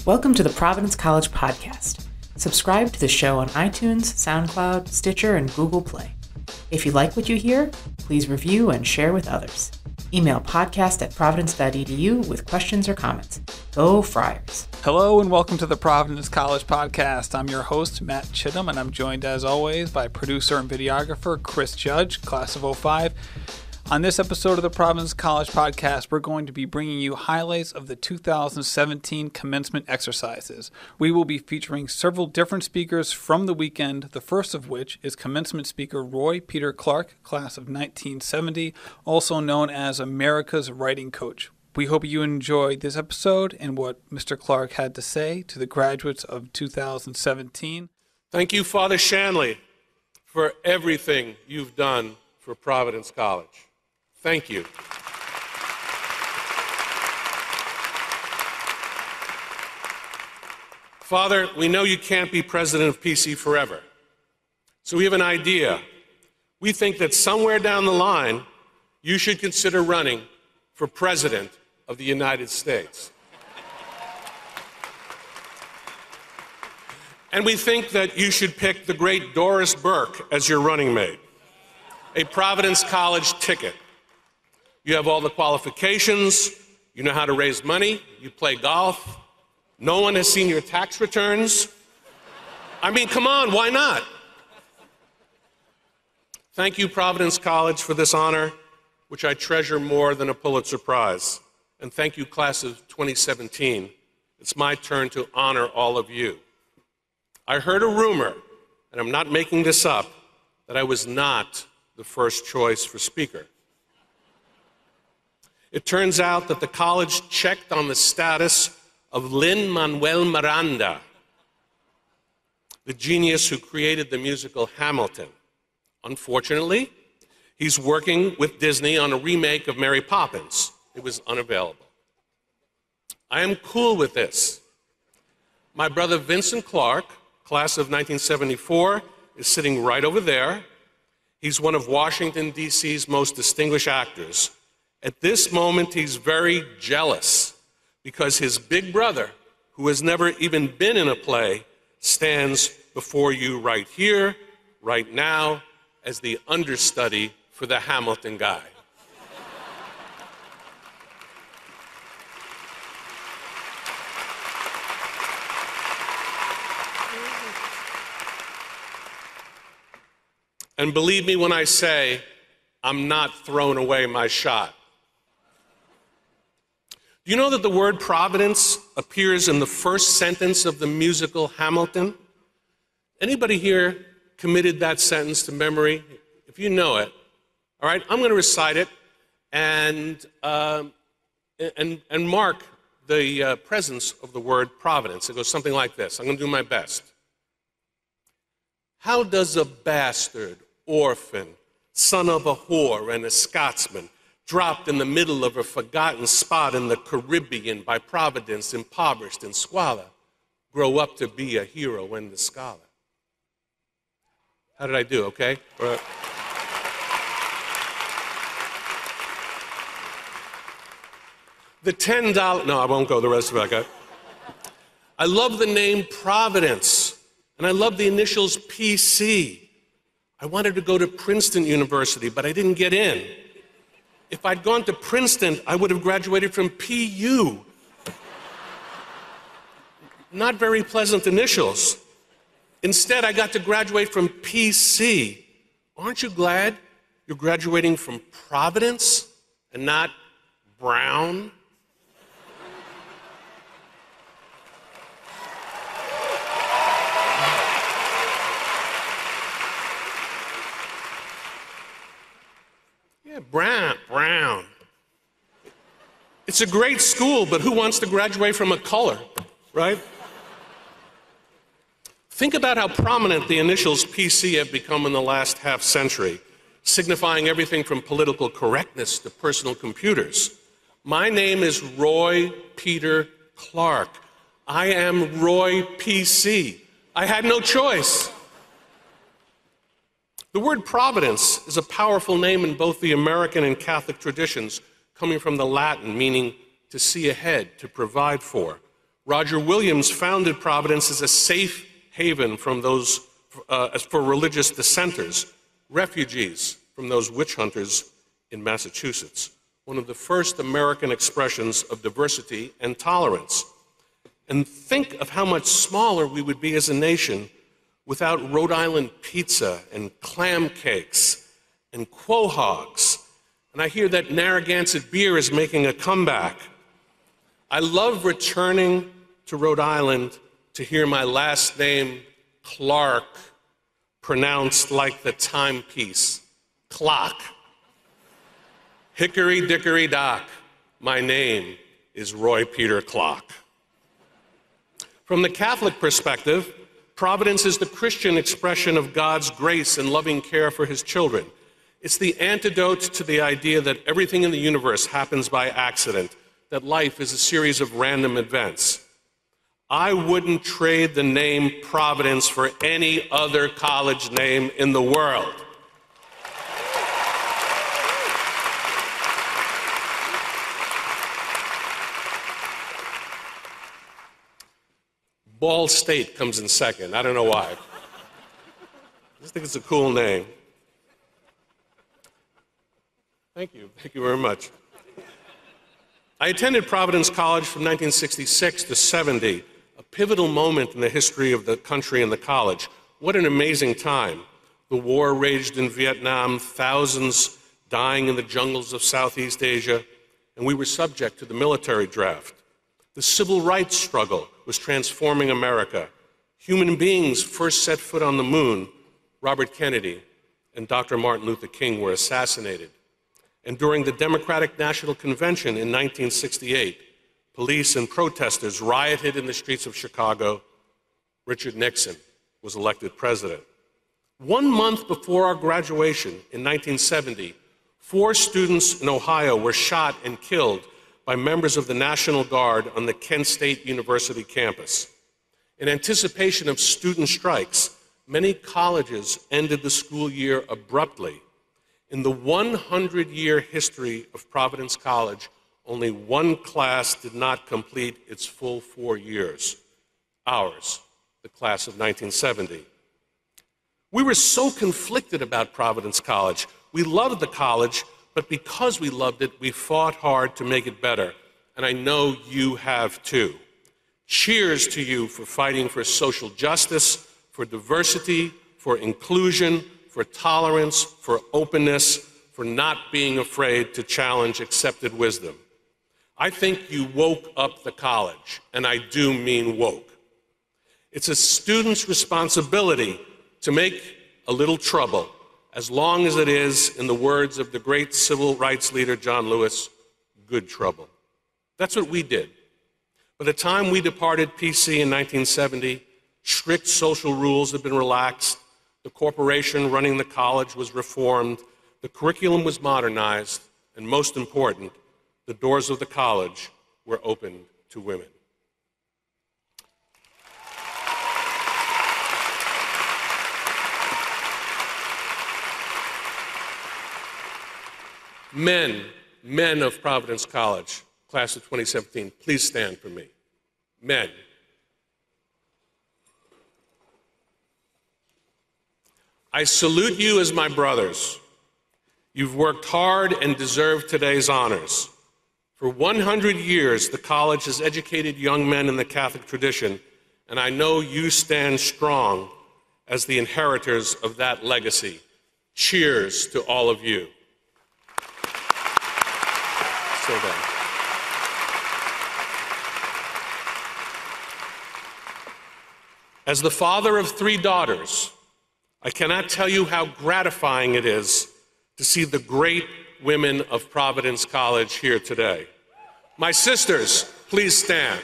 Welcome to the Providence College Podcast. Subscribe to the show on iTunes, SoundCloud, Stitcher, and Google Play. If you like what you hear, please review and share with others. Email podcast@providence.edu with questions or comments. Go Friars. Hello and welcome to the Providence College Podcast. I'm your host, Matt Chittum, and I'm joined as always by producer and videographer Chris Judge, class of 05. On this episode of the Providence College Podcast, we're going to be bringing you highlights of the 2017 commencement exercises. We will be featuring several different speakers from the weekend, the first of which is commencement speaker Roy Peter Clark, class of 1970, also known as America's Writing Coach. We hope you enjoyed this episode and what Mr. Clark had to say to the graduates of 2017. Thank you, Father Shanley, for everything you've done for Providence College. Thank you. Father, we know you can't be president of PC forever. So we have an idea. We think that somewhere down the line, you should consider running for president of the United States. And we think that you should pick the great Doris Burke as your running mate, a Providence College ticket. You have all the qualifications, you know how to raise money, you play golf, no one has seen your tax returns. I mean, come on, why not? Thank you, Providence College, for this honor, which I treasure more than a Pulitzer Prize. And thank you, class of 2017. It's my turn to honor all of you. I heard a rumor, and I'm not making this up, that I was not the first choice for speaker. It turns out that the college checked on the status of Lin-Manuel Miranda, the genius who created the musical Hamilton. Unfortunately, he's working with Disney on a remake of Mary Poppins. It was unavailable. I am cool with this. My brother Vincent Clark, class of 1974, is sitting right over there. He's one of Washington, D.C.'s most distinguished actors. At this moment, he's very jealous because his big brother, who has never even been in a play, stands before you right here, right now, as the understudy for the Hamilton guy. And believe me when I say, I'm not throwing away my shot. Do you know that the word Providence appears in the first sentence of the musical Hamilton? Anybody here committed that sentence to memory? If you know it, all right, I'm going to recite it and mark the presence of the word Providence. It goes something like this. I'm going to do my best. How does a bastard, orphan, son of a whore and a Scotsman, dropped in the middle of a forgotten spot in the Caribbean by Providence, impoverished and squalor, grow up to be a hero and a scholar? How did I do, okay? The $10, no, I won't go the rest of it, okay? I love the name Providence, and I love the initials PC. I wanted to go to Princeton University, but I didn't get in. If I'd gone to Princeton, I would have graduated from PU. Not very pleasant initials. Instead, I got to graduate from PC. Aren't you glad you're graduating from Providence and not Brown? Brown. It's a great school, but who wants to graduate from a color, right? Think about how prominent the initials PC have become in the last half century, signifying everything from political correctness to personal computers. My name is Roy Peter Clark. I am Roy PC. I had no choice. The word Providence is a powerful name in both the American and Catholic traditions, coming from the Latin meaning to see ahead, to provide for. Roger Williams founded Providence as a safe haven from those for religious dissenters, refugees from those witch hunters in Massachusetts, one of the first American expressions of diversity and tolerance. And think of how much smaller we would be as a nation without Rhode Island pizza and clam cakes and quahogs. And I hear that Narragansett beer is making a comeback. I love returning to Rhode Island to hear my last name, Clark, pronounced like the timepiece, clock. Hickory dickory dock, my name is Roy Peter Clock. From the Catholic perspective, Providence is the Christian expression of God's grace and loving care for his children. It's the antidote to the idea that everything in the universe happens by accident, that life is a series of random events. I wouldn't trade the name Providence for any other college name in the world. Ball State comes in second. I don't know why. I just think it's a cool name. Thank you. Thank you very much. I attended Providence College from 1966 to 70, a pivotal moment in the history of the country and the college. What an amazing time. The war raged in Vietnam, thousands dying in the jungles of Southeast Asia, and we were subject to the military draft. The civil rights struggle was transforming America. Human beings first set foot on the moon. Robert Kennedy and Dr. Martin Luther King were assassinated. And during the Democratic National Convention in 1968, police and protesters rioted in the streets of Chicago. Richard Nixon was elected president. 1 month before our graduation in 1970, 4 students in Ohio were shot and killed by members of the National Guard on the Kent State University campus. In anticipation of student strikes, many colleges ended the school year abruptly. In the 100-year history of Providence College, only one class did not complete its full 4 years. Ours, the class of 1970. We were so conflicted about Providence College. We loved the college, but because we loved it, we fought hard to make it better. And I know you have too. Cheers to you for fighting for social justice, for diversity, for inclusion, for tolerance, for openness, for not being afraid to challenge accepted wisdom. I think you woke up the college, and I do mean woke. It's a student's responsibility to make a little trouble, as long as it is, in the words of the great civil rights leader John Lewis, good trouble. That's what we did. By the time we departed PC in 1970, strict social rules had been relaxed, the corporation running the college was reformed, the curriculum was modernized, and most important, the doors of the college were opened to women. Men of Providence College, class of 2017, please stand for me. Men. I salute you as my brothers. You've worked hard and deserve today's honors. For 100 years, the college has educated young men in the Catholic tradition, and I know you stand strong as the inheritors of that legacy. Cheers to all of you. So then. As the father of 3 daughters, I cannot tell you how gratifying it is to see the great women of Providence College here today. My sisters, please stand.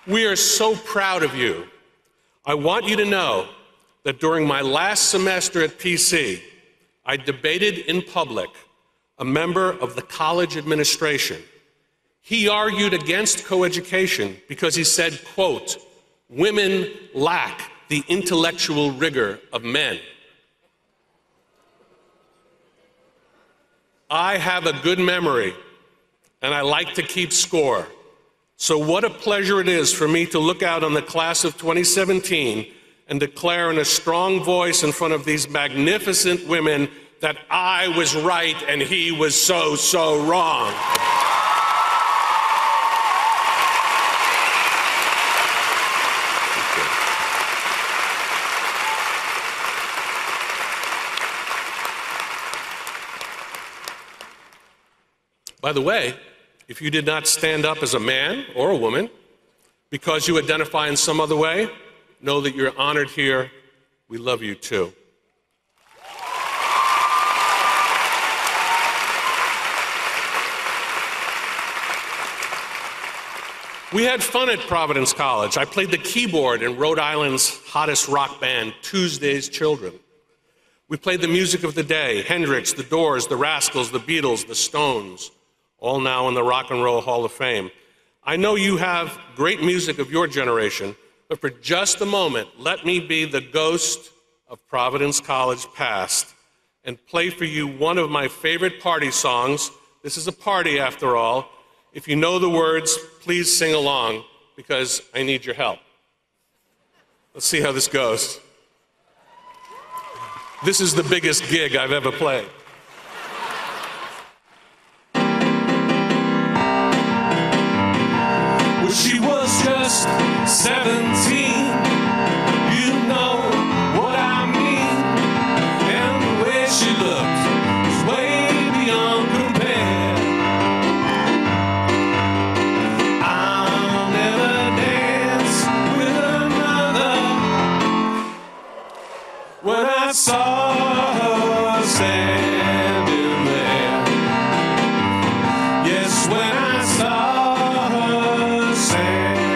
We are so proud of you. I want you to know that during my last semester at PC, I debated in public a member of the college administration. He argued against coeducation because he said, quote, "Women lack the intellectual rigor of men." I have a good memory, and I like to keep score. So what a pleasure it is for me to look out on the class of 2017 and declare in a strong voice in front of these magnificent women that I was right and he was so, so wrong. By the way, if you did not stand up as a man or a woman because you identify in some other way, know that you're honored here. We love you too. We had fun at Providence College. I played the keyboard in Rhode Island's hottest rock band, Tuesday's Children. We played the music of the day, Hendrix, The Doors, The Rascals, The Beatles, The Stones, all now in the Rock and Roll Hall of Fame. I know you have great music of your generation, but for just a moment, let me be the ghost of Providence College past and play for you one of my favorite party songs. This is a party after all. If you know the words, please sing along because I need your help. Let's see how this goes. This is the biggest gig I've ever played. Well, she was just 17. You know what I mean. And the way she looked was way beyond compare. I'll never dance with another. When I saw her standing there, yes, when I saw her standing there.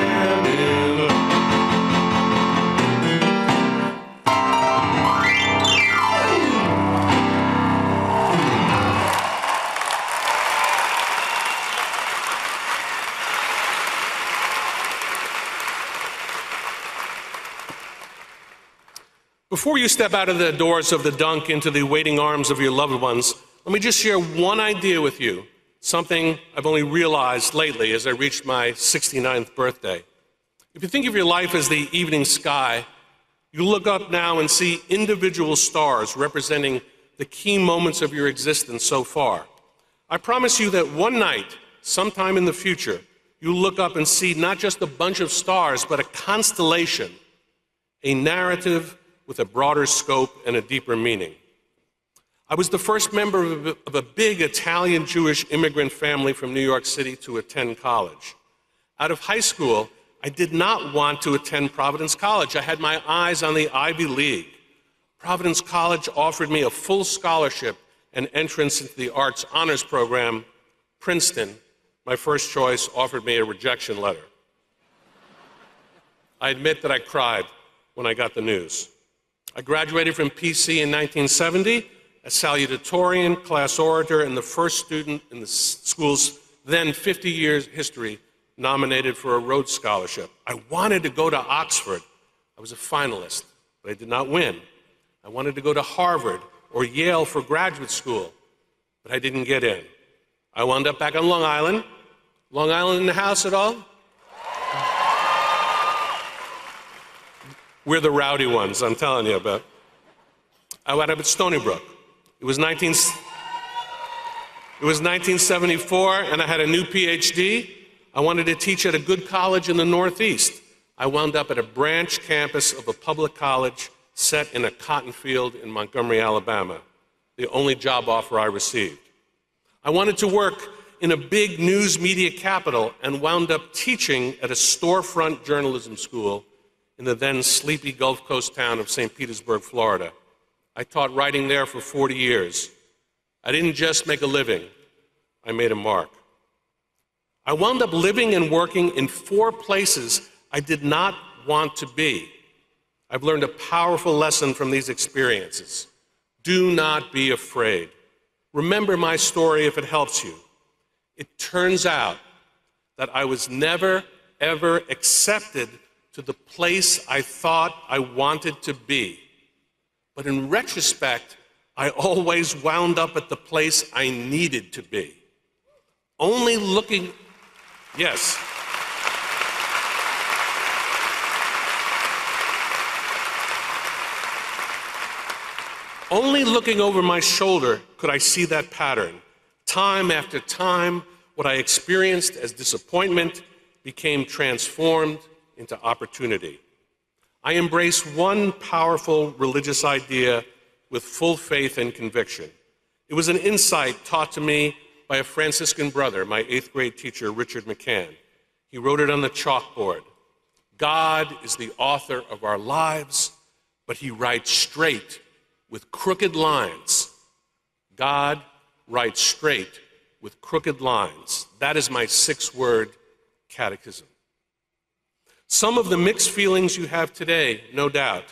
Before you step out of the doors of the Dunk into the waiting arms of your loved ones, let me just share one idea with you, something I've only realized lately as I reached my 69th birthday. If you think of your life as the evening sky, you look up now and see individual stars representing the key moments of your existence so far. I promise you that one night, sometime in the future, you'll look up and see not just a bunch of stars, but a constellation, a narrative with a broader scope and a deeper meaning. I was the first member of a big Italian-Jewish immigrant family from New York City to attend college. Out of high school, I did not want to attend Providence College. I had my eyes on the Ivy League. Providence College offered me a full scholarship and entrance into the Arts Honors Program. Princeton, my first choice, offered me a rejection letter. I admit that I cried when I got the news. I graduated from PC in 1970, a salutatorian, class orator, and the first student in the school's then 50 years history nominated for a Rhodes Scholarship. I wanted to go to Oxford. I was a finalist, but I did not win. I wanted to go to Harvard or Yale for graduate school, but I didn't get in. I wound up back on Long Island. Long Island in the house at all? We're the rowdy ones, I'm telling you about. I wound up at Stony Brook. It was 1974, and I had a new PhD. I wanted to teach at a good college in the Northeast. I wound up at a branch campus of a public college set in a cotton field in Montgomery, Alabama, the only job offer I received. I wanted to work in a big news media capital and wound up teaching at a storefront journalism school in the then sleepy Gulf Coast town of St. Petersburg, Florida. I taught writing there for 40 years. I didn't just make a living, I made a mark. I wound up living and working in 4 places I did not want to be. I've learned a powerful lesson from these experiences. Do not be afraid. Remember my story if it helps you. It turns out that I was never, ever accepted to the place I thought I wanted to be. But in retrospect, I always wound up at the place I needed to be. Only looking over my shoulder could I see that pattern. Time after time, what I experienced as disappointment became transformed into opportunity. I embrace one powerful religious idea with full faith and conviction. It was an insight taught to me by a Franciscan brother, my 8th grade teacher, Richard McCann. He wrote it on the chalkboard. God is the author of our lives, but he writes straight with crooked lines. God writes straight with crooked lines. That is my 6-word catechism. Some of the mixed feelings you have today, no doubt,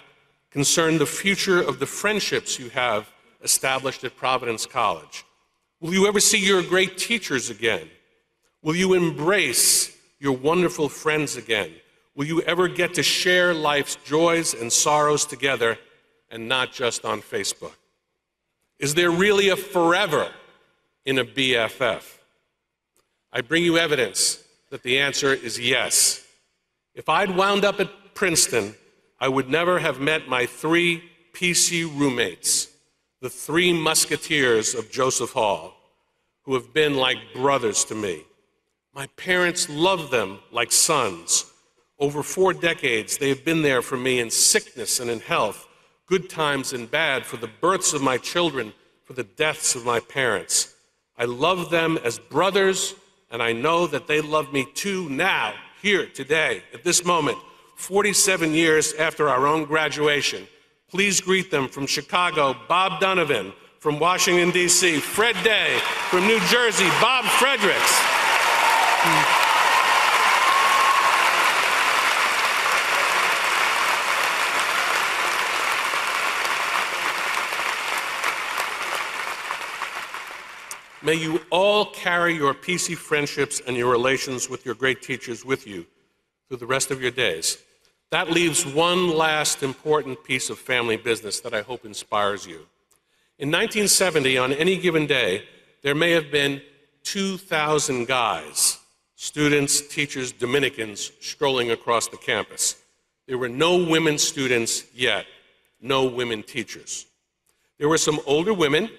concern the future of the friendships you have established at Providence College. Will you ever see your great teachers again? Will you embrace your wonderful friends again? Will you ever get to share life's joys and sorrows together and not just on Facebook? Is there really a forever in a BFF? I bring you evidence that the answer is yes. If I'd wound up at Princeton, I would never have met my 3 PC roommates, the 3 musketeers of Joseph Hall, who have been like brothers to me. My parents loved them like sons. Over 4 decades, they have been there for me in sickness and in health, good times and bad, for the births of my children, for the deaths of my parents. I love them as brothers, and I know that they love me too now, here, today, at this moment, 47 years after our own graduation. Please greet them from Chicago, Bob Donovan; from Washington, D.C., Fred Day; from New Jersey, Bob Fredericks. May you all carry your PC friendships and your relations with your great teachers with you through the rest of your days. That leaves one last important piece of family business that I hope inspires you. In 1970, on any given day, there may have been 2,000 guys, students, teachers, Dominicans, strolling across the campus. There were no women students yet, no women teachers. There were some older women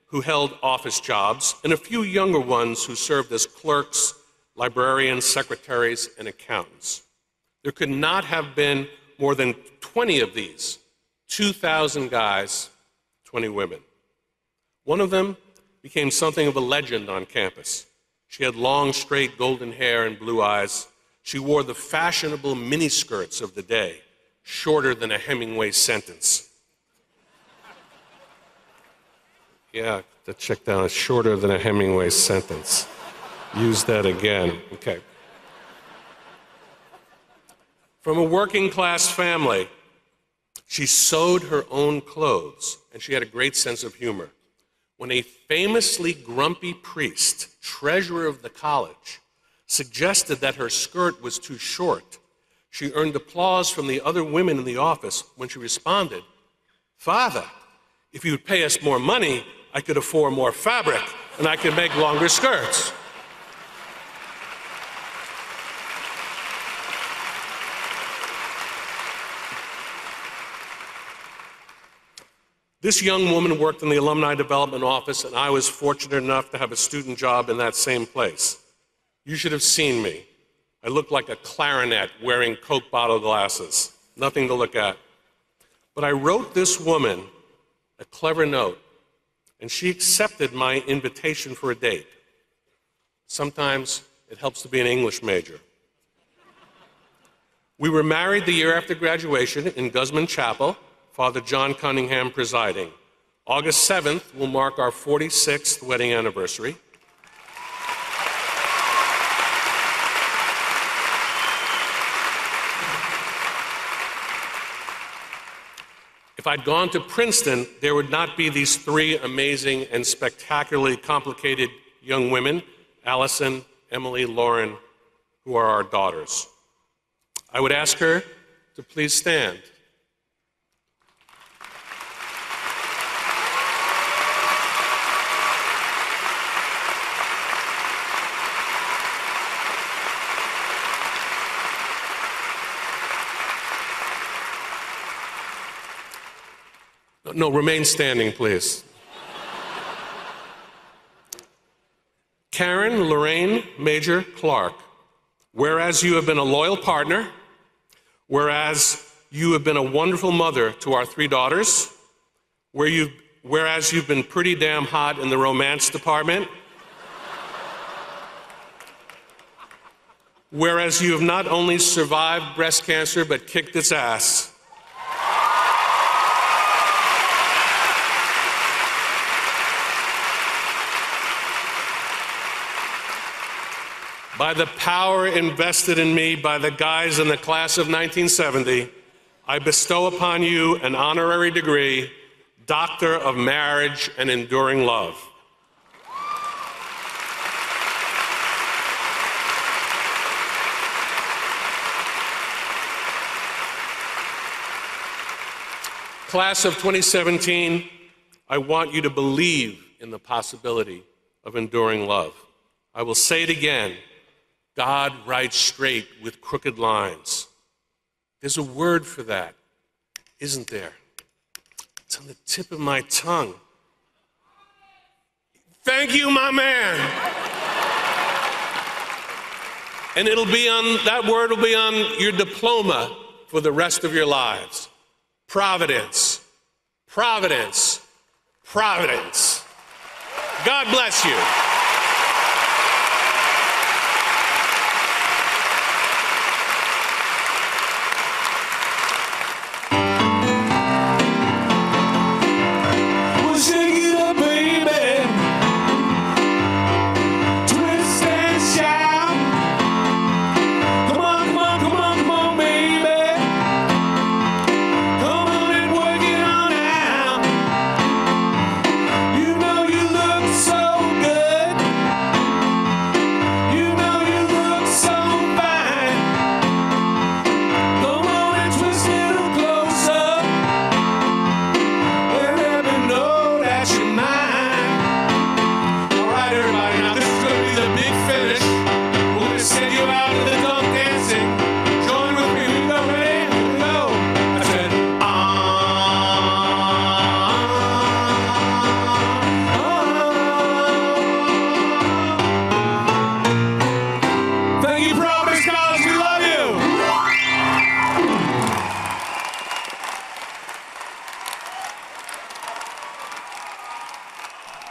who held office jobs, and a few younger ones who served as clerks, librarians, secretaries, and accountants. There could not have been more than 20 of these, 2,000 guys, 20 women. One of them became something of a legend on campus. She had long, straight golden hair and blue eyes. She wore the fashionable miniskirts of the day, shorter than a Hemingway sentence. Yeah, the check down is shorter than a Hemingway sentence. Use that again. Okay. From a working class family, she sewed her own clothes, and she had a great sense of humor. When a famously grumpy priest, treasurer of the college, suggested that her skirt was too short, she earned applause from the other women in the office when she responded, "Father, if you'd pay us more money, I could afford more fabric, and I could make longer skirts." This young woman worked in the Alumni Development Office, and I was fortunate enough to have a student job in that same place. You should have seen me. I looked like a clarinet wearing Coke bottle glasses. Nothing to look at. But I wrote this woman a clever note, and she accepted my invitation for a date. Sometimes it helps to be an English major. We were married the year after graduation in Guzman Chapel, Father John Cunningham presiding. August 7th will mark our 46th wedding anniversary. If I'd gone to Princeton, there would not be these 3 amazing and spectacularly complicated young women, Allison, Emily, Lauren, who are our daughters. I would ask her to please stand. No, remain standing, please. Karen Lorraine Major Clark, whereas you have been a loyal partner, whereas you have been a wonderful mother to our 3 daughters, whereas you've been pretty damn hot in the romance department, whereas you have not only survived breast cancer but kicked its ass, by the power invested in me by the guys in the class of 1970, I bestow upon you an honorary degree, Doctor of Marriage and Enduring Love. Class of 2017, I want you to believe in the possibility of enduring love. I will say it again. God writes straight with crooked lines. There's a word for that, isn't there? It's on the tip of my tongue. Thank you, my man. And that word will be on your diploma for the rest of your lives. Providence, providence, providence. God bless you.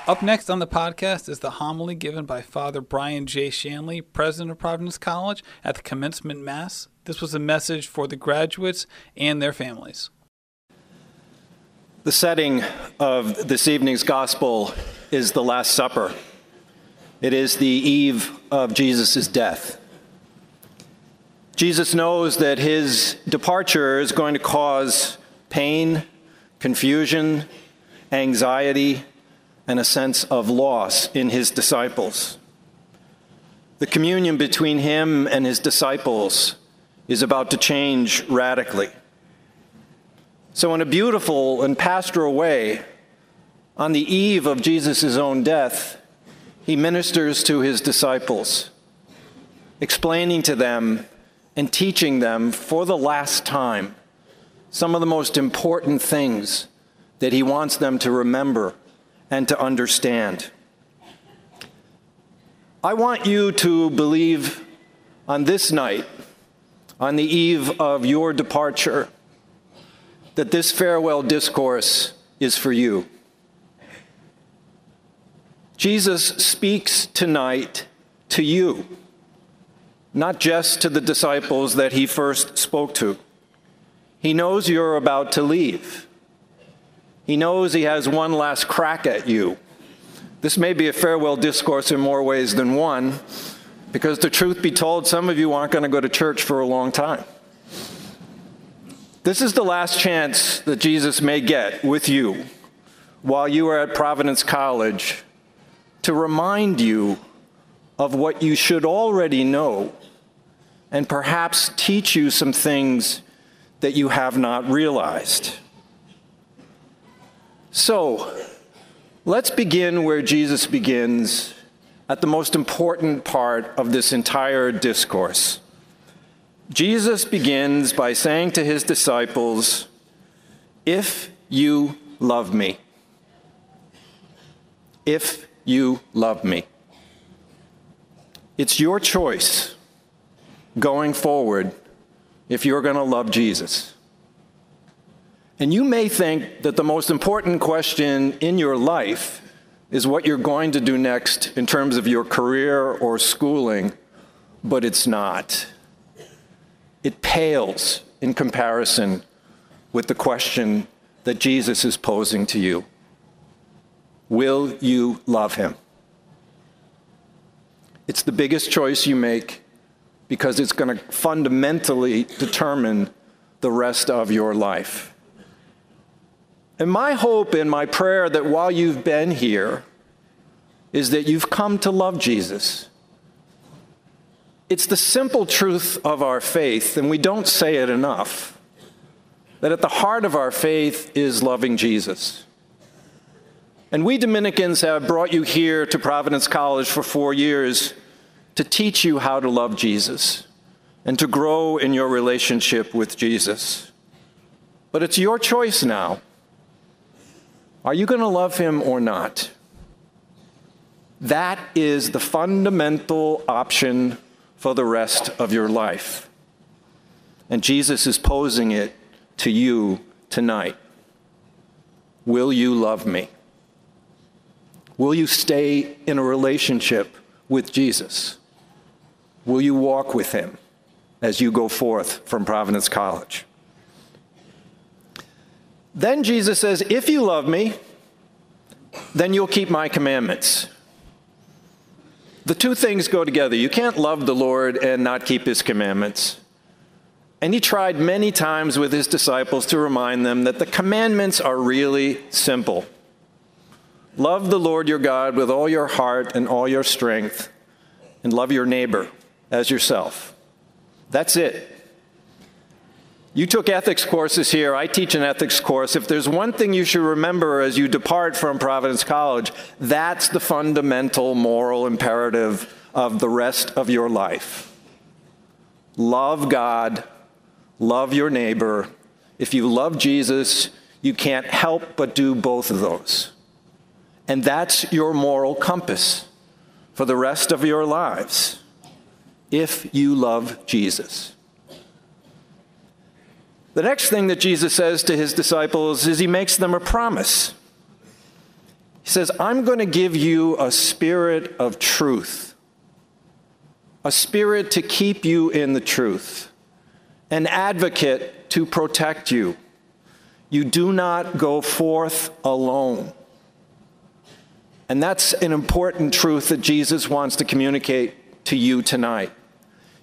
Up next on the podcast is the homily given by Father Brian J. Shanley, president of Providence College, at the Commencement Mass. This was a message for the graduates and their families. The setting of this evening's gospel is the Last Supper. It is the eve of Jesus' death. Jesus knows that his departure is going to cause pain, confusion, anxiety, and a sense of loss in his disciples. The communion between him and his disciples is about to change radically. So in a beautiful and pastoral way, on the eve of Jesus' own death, he ministers to his disciples, explaining to them and teaching them for the last time some of the most important things that he wants them to remember and to understand. I want you to believe on this night, on the eve of your departure, that this farewell discourse is for you. Jesus speaks tonight to you, not just to the disciples that he first spoke to. He knows you're about to leave. He knows he has one last crack at you. This may be a farewell discourse in more ways than one, because the truth be told, some of you aren't going to go to church for a long time. This is the last chance that Jesus may get with you while you are at Providence College to remind you of what you should already know and perhaps teach you some things that you have not realized. So, let's begin where Jesus begins at the most important part of this entire discourse. Jesus begins by saying to his disciples, "If you love me, if you love me." It's your choice going forward if you're going to love Jesus. And you may think that the most important question in your life is what you're going to do next in terms of your career or schooling, but it's not. It pales in comparison with the question that Jesus is posing to you. Will you love him? It's the biggest choice you make because it's going to fundamentally determine the rest of your life. And my hope and my prayer that while you've been here is that you've come to love Jesus. It's the simple truth of our faith, and we don't say it enough, that at the heart of our faith is loving Jesus. And we Dominicans have brought you here to Providence College for 4 years to teach you how to love Jesus and to grow in your relationship with Jesus. But it's your choice now. Are you going to love him or not? That is the fundamental option for the rest of your life. And Jesus is posing it to you tonight. Will you love me? Will you stay in a relationship with Jesus? Will you walk with him as you go forth from Providence College? Then Jesus says, if you love me, then you'll keep my commandments. The two things go together. You can't love the Lord and not keep his commandments. And he tried many times with his disciples to remind them that the commandments are really simple. Love the Lord your God with all your heart and all your strength, and love your neighbor as yourself. That's it. You took ethics courses here. I teach an ethics course. If there's one thing you should remember as you depart from Providence College, that's the fundamental moral imperative of the rest of your life. Love God, love your neighbor. If you love Jesus, you can't help but do both of those. And that's your moral compass for the rest of your lives, if you love Jesus. The next thing that Jesus says to his disciples is he makes them a promise. He says, I'm going to give you a spirit of truth, a spirit to keep you in the truth, an advocate to protect you. You do not go forth alone. And that's an important truth that Jesus wants to communicate to you tonight.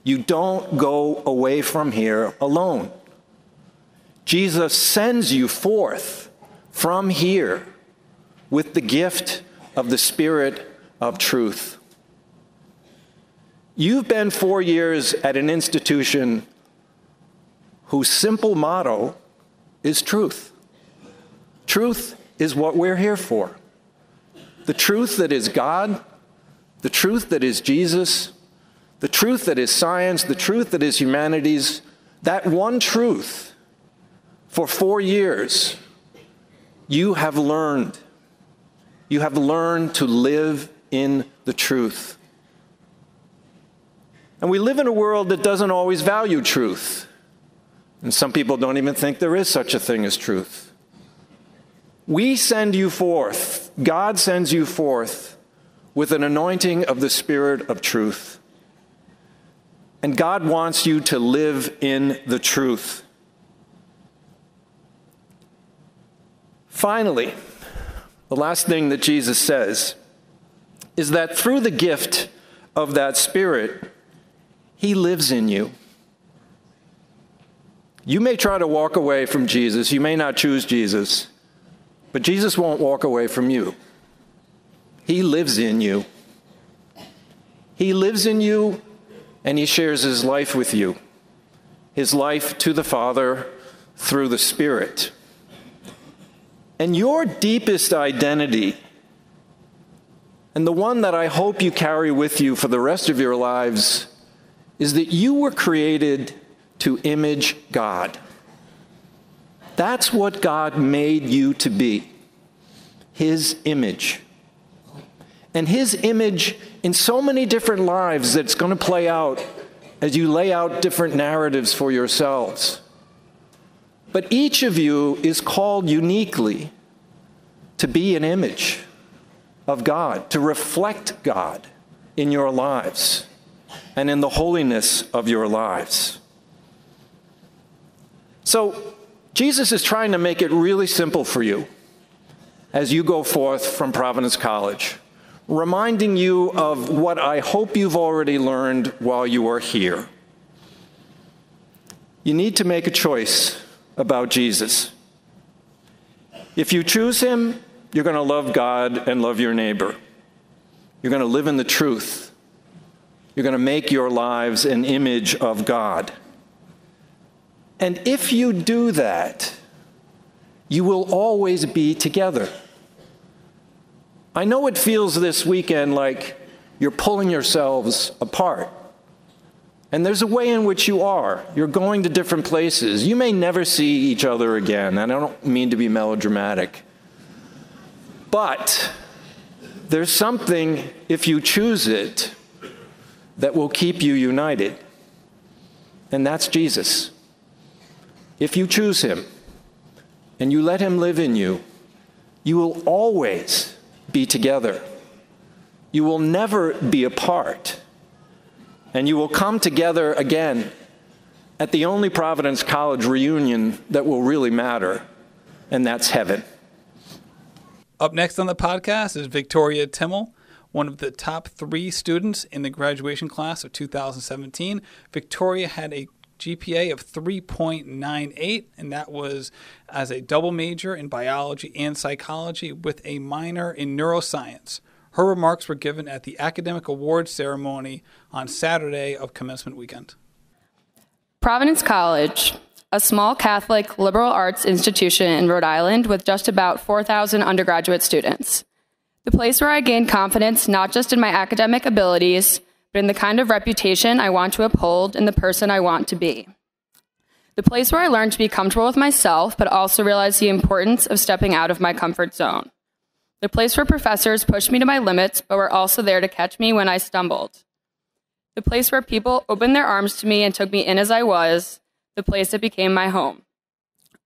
You don't go away from here alone. Jesus sends you forth from here with the gift of the Spirit of truth. You've been 4 years at an institution whose simple motto is truth. Truth is what we're here for. The truth that is God, the truth that is Jesus, the truth that is science, the truth that is humanities, that one truth, for 4 years, you have learned. You have learned to live in the truth. And we live in a world that doesn't always value truth. And some people don't even think there is such a thing as truth. We send you forth, God sends you forth with an anointing of the Spirit of truth. And God wants you to live in the truth. Finally, the last thing that Jesus says is that through the gift of that Spirit, he lives in you. You may try to walk away from Jesus. You may not choose Jesus. But Jesus won't walk away from you. He lives in you. He lives in you and he shares his life with you, his life to the Father through the Spirit. And your deepest identity, and the one that I hope you carry with you for the rest of your lives, is that you were created to image God. That's what God made you to be, his image. And his image in so many different lives that's going to play out as you lay out different narratives for yourselves. But each of you is called uniquely to be an image of God, to reflect God in your lives and in the holiness of your lives. So Jesus is trying to make it really simple for you as you go forth from Providence College, reminding you of what I hope you've already learned while you are here. You need to make a choice about Jesus. If you choose him, you're going to love God and love your neighbor. You're going to live in the truth. You're going to make your lives an image of God. And if you do that, you will always be together. I know it feels this weekend like you're pulling yourselves apart. And there's a way in which you are. You're going to different places. You may never see each other again, and I don't mean to be melodramatic. But there's something, if you choose it, that will keep you united. And that's Jesus. If you choose him and you let him live in you, you will always be together. You will never be apart. And you will come together again at the only Providence College reunion that will really matter, and that's heaven. Up next on the podcast is Victoria Timmel, one of the top 3 students in the graduation class of 2017. Victoria had a GPA of 3.98, and that was as a double major in biology and psychology with a minor in neuroscience. Her remarks were given at the academic awards ceremony on Saturday of Commencement Weekend. Providence College, a small Catholic liberal arts institution in Rhode Island with just about 4,000 undergraduate students. The place where I gained confidence not just in my academic abilities, but in the kind of reputation I want to uphold and the person I want to be. The place where I learned to be comfortable with myself, but also realized the importance of stepping out of my comfort zone. The place where professors pushed me to my limits, but were also there to catch me when I stumbled. The place where people opened their arms to me and took me in as I was, the place that became my home.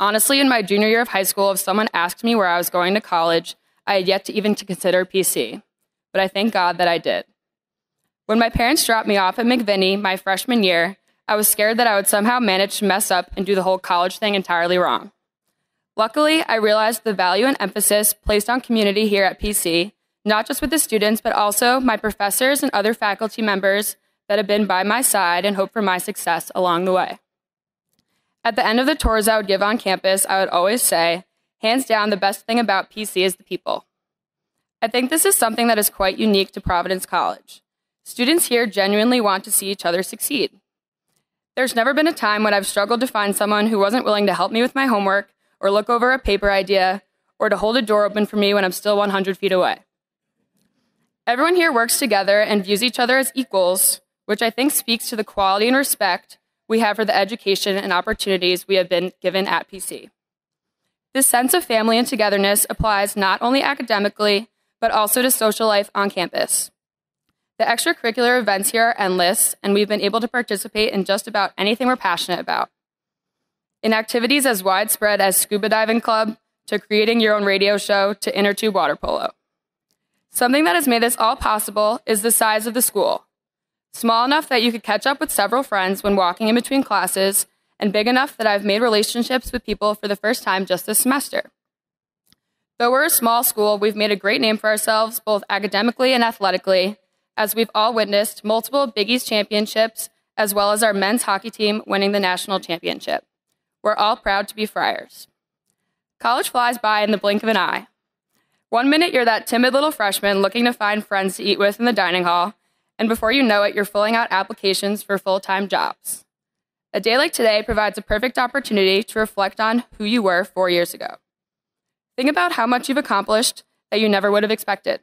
Honestly, in my junior year of high school, if someone asked me where I was going to college, I had yet to even consider PC. But I thank God that I did. When my parents dropped me off at McVinney my freshman year, I was scared that I would somehow manage to mess up and do the whole college thing entirely wrong. Luckily, I realized the value and emphasis placed on community here at PC, not just with the students, but also my professors and other faculty members that have been by my side and hope for my success along the way. At the end of the tours I would give on campus, I would always say, hands down, the best thing about PC is the people. I think this is something that is quite unique to Providence College. Students here genuinely want to see each other succeed. There's never been a time when I've struggled to find someone who wasn't willing to help me with my homework or look over a paper idea or to hold a door open for me when I'm still 100 feet away. Everyone here works together and views each other as equals, which I think speaks to the quality and respect we have for the education and opportunities we have been given at PC. This sense of family and togetherness applies not only academically, but also to social life on campus. The extracurricular events here are endless, and we've been able to participate in just about anything we're passionate about. In activities as widespread as scuba diving club, to creating your own radio show, to inner tube water polo. Something that has made this all possible is the size of the school. Small enough that you could catch up with several friends when walking in between classes, and big enough that I've made relationships with people for the first time just this semester. Though we're a small school, we've made a great name for ourselves, both academically and athletically, as we've all witnessed multiple Big East championships, as well as our men's hockey team winning the national championship. We're all proud to be Friars. College flies by in the blink of an eye. One minute you're that timid little freshman looking to find friends to eat with in the dining hall, and before you know it, you're filling out applications for full-time jobs. A day like today provides a perfect opportunity to reflect on who you were 4 years ago. Think about how much you've accomplished that you never would have expected.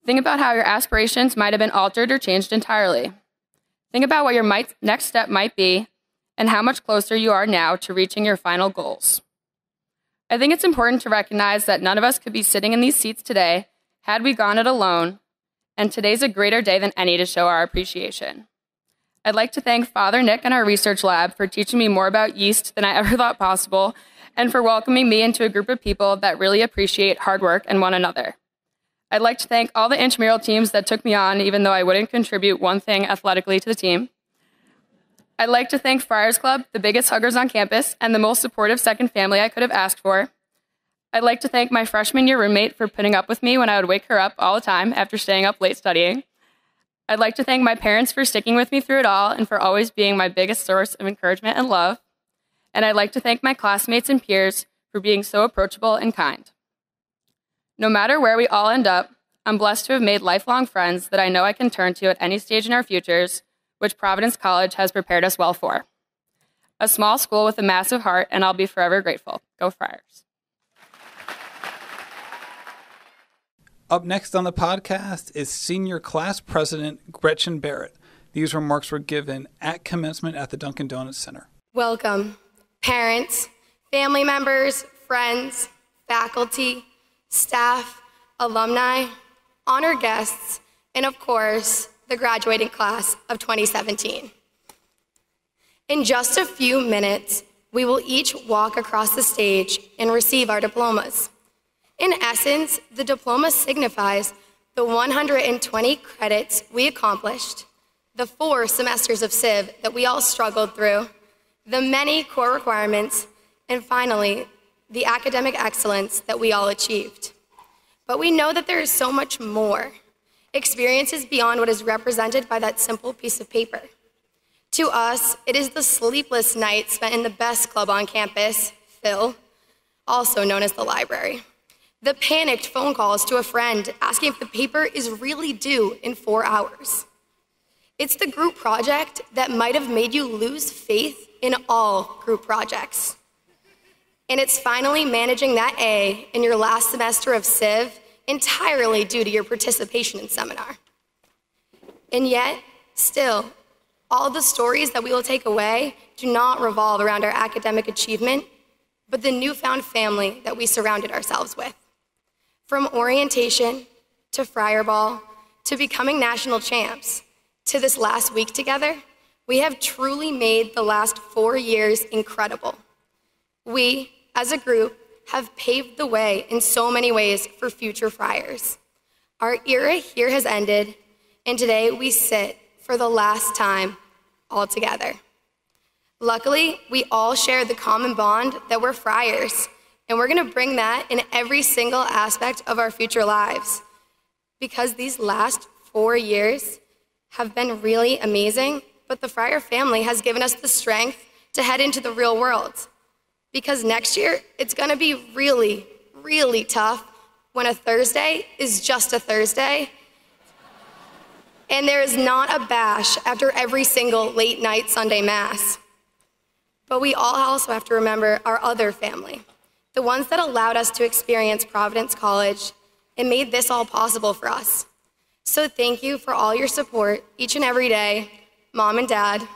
Think about how your aspirations might have been altered or changed entirely. Think about what your next step might be and how much closer you are now to reaching your final goals. I think it's important to recognize that none of us could be sitting in these seats today had we gone it alone, and today's a greater day than any to show our appreciation. I'd like to thank Father Nick and our research lab for teaching me more about yeast than I ever thought possible, and for welcoming me into a group of people that really appreciate hard work and one another. I'd like to thank all the intramural teams that took me on, even though I wouldn't contribute one thing athletically to the team. I'd like to thank Friars Club, the biggest huggers on campus, and the most supportive second family I could have asked for. I'd like to thank my freshman year roommate for putting up with me when I would wake her up all the time after staying up late studying. I'd like to thank my parents for sticking with me through it all and for always being my biggest source of encouragement and love. And I'd like to thank my classmates and peers for being so approachable and kind. No matter where we all end up, I'm blessed to have made lifelong friends that I know I can turn to at any stage in our futures, which Providence College has prepared us well for. A small school with a massive heart, and I'll be forever grateful. Go Friars. Up next on the podcast is Senior Class President Gretchen Barrett. These remarks were given at commencement at the Dunkin' Donuts Center. Welcome, parents, family members, friends, faculty, staff, alumni, honored guests, and of course, the graduating class of 2017. In just a few minutes, we will each walk across the stage and receive our diplomas. In essence, the diploma signifies the 120 credits we accomplished, the 4 semesters of Civ that we all struggled through, the many core requirements, and finally, the academic excellence that we all achieved. But we know that there is so much more, experiences beyond what is represented by that simple piece of paper. To us, it is the sleepless nights spent in the best club on campus, Phil, also known as the library. The panicked phone calls to a friend asking if the paper is really due in 4 hours. It's the group project that might have made you lose faith in all group projects. And it's finally managing that A in your last semester of Civ entirely due to your participation in seminar. And yet, still, all the stories that we will take away do not revolve around our academic achievement, but the newfound family that we surrounded ourselves with. From orientation, to Friar Ball, to becoming national champs, to this last week together, we have truly made the last 4 years incredible. We, as a group, have paved the way in so many ways for future Friars. Our era here has ended, and today we sit for the last time all together. Luckily, we all share the common bond that we're Friars, and we're gonna bring that in every single aspect of our future lives. Because these last 4 years have been really amazing, but the Friar family has given us the strength to head into the real world. Because next year, it's gonna be really, really tough when a Thursday is just a Thursday, and there is not a bash after every single late night Sunday Mass. But we all also have to remember our other family, the ones that allowed us to experience Providence College and made this all possible for us. So thank you for all your support each and every day, Mom and Dad,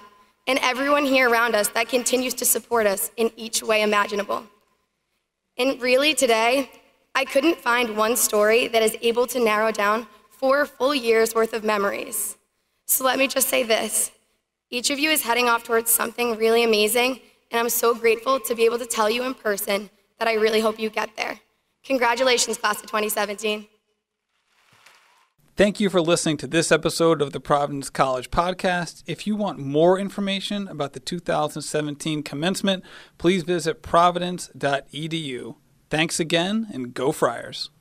and everyone here around us that continues to support us in each way imaginable. And really today, I couldn't find one story that is able to narrow down 4 full years worth of memories. So let me just say this. Each of you is heading off towards something really amazing, and I'm so grateful to be able to tell you in person that I really hope you get there. Congratulations, class of 2017. Thank you for listening to this episode of the Providence College Podcast. If you want more information about the 2017 commencement, please visit providence.edu. Thanks again, and go Friars.